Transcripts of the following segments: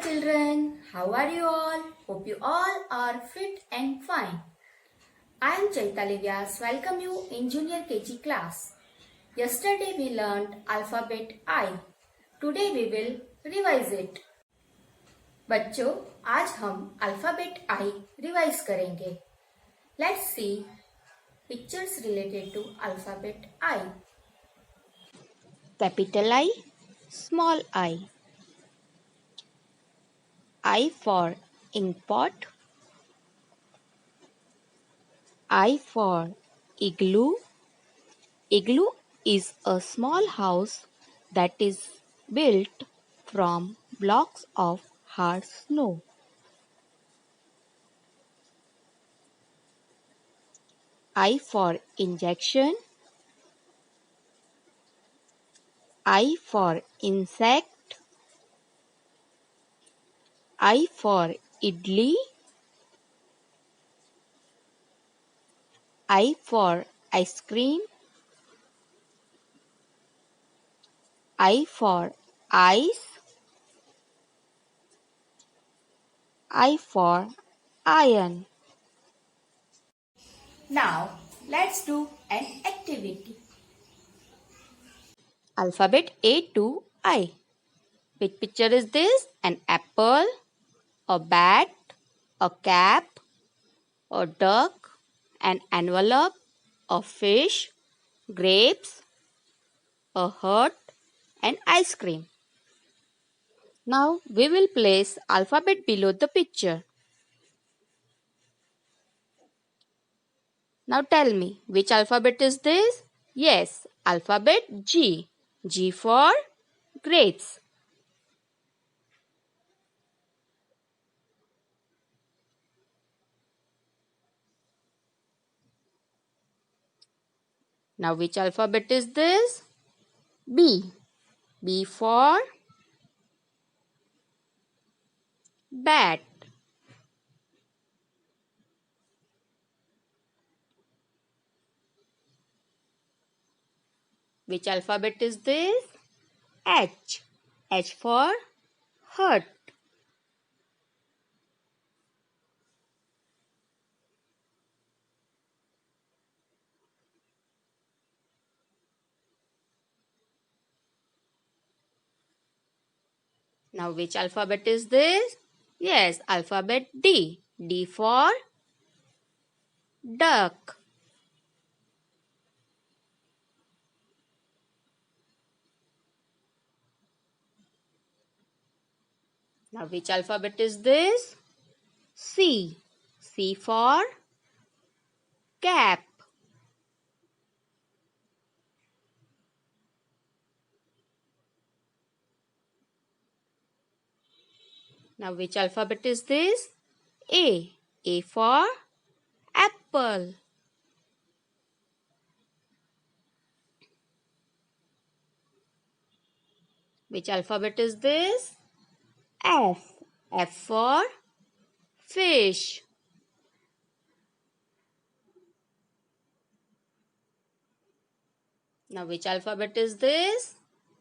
Children, how are you all? Hope you all are fit and fine. I am Chaitali Vyas. Welcome you in junior KG class. Yesterday we learned alphabet I. Today we will revise it. बच्चों, आज हम alphabet I revise करेंगे. Let's see pictures related to alphabet I. Capital I, small I. I for ink pot. I for igloo. Igloo is a small house that is built from blocks of hard snow. I for injection. I for insect. I for idli. I for ice cream. I for ice. I for iron. Now let's do an activity. Alphabet A to I. Which picture is this? An apple, a bat, a cap, a duck, an envelope, a fish, grapes, a heart, and ice cream. Now we will place alphabet below the picture. Now tell me, which alphabet is this? Yes, alphabet G. G for grapes. Now which alphabet is this? B. B for bat. Which alphabet is this? H. H for heart. Now which alphabet is this? Yes, alphabet D. D for duck. Now which alphabet is this? C. C for cap. Now which alphabet is this? A. A for apple. Which alphabet is this? F. F for fish. Now which alphabet is this?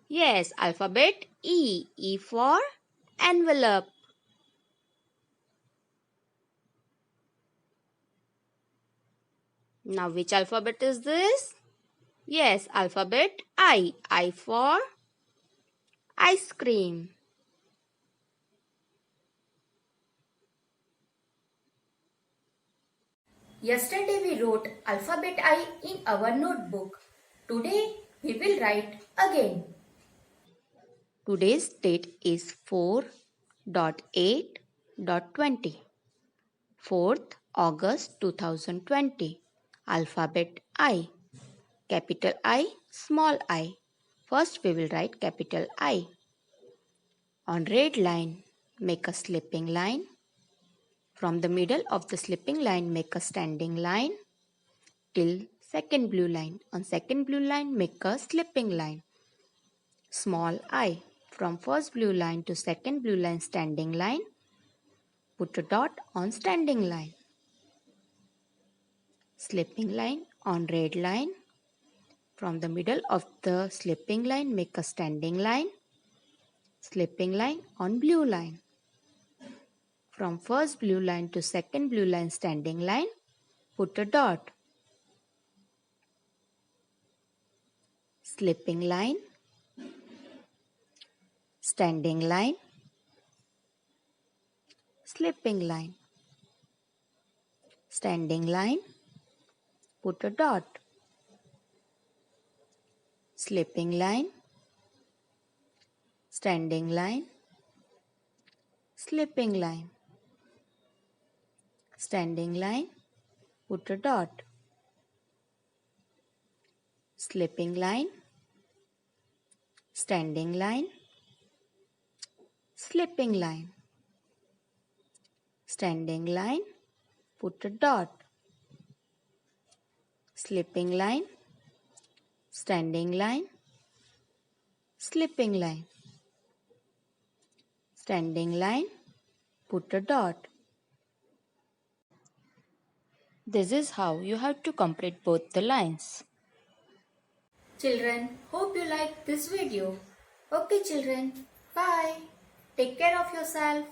Yes, alphabet E. E for envelope. Now which alphabet is this? Yes, alphabet I. I for ice cream. Yesterday we wrote alphabet I in our notebook. Today we will write again. Today's date is 4.8.20. 4th August 2020. Alphabet I. Capital I, small I. First we will write capital I. On red line, make a slipping line. From the middle of the slipping line, make a standing line till second blue line. On second blue line, make a slipping line. Small I. From first blue line to second blue line standing line, put a dot on standing line. Slipping line on red line. From the middle of the slipping line, make a standing line. Slipping line on blue line. From first blue line to second blue line standing line, put a dot. Slipping line, standing line, slipping line, standing line, put a dot. Slipping line, standing line, slipping line, standing line, put a dot. Slipping line, standing line, slipping line, standing line, put a dot. Slipping line, standing line, slipping line, standing line, put a dot. This is how you have to complete both the lines. Children, hope you like this video. Okay children, bye. Take care of yourself.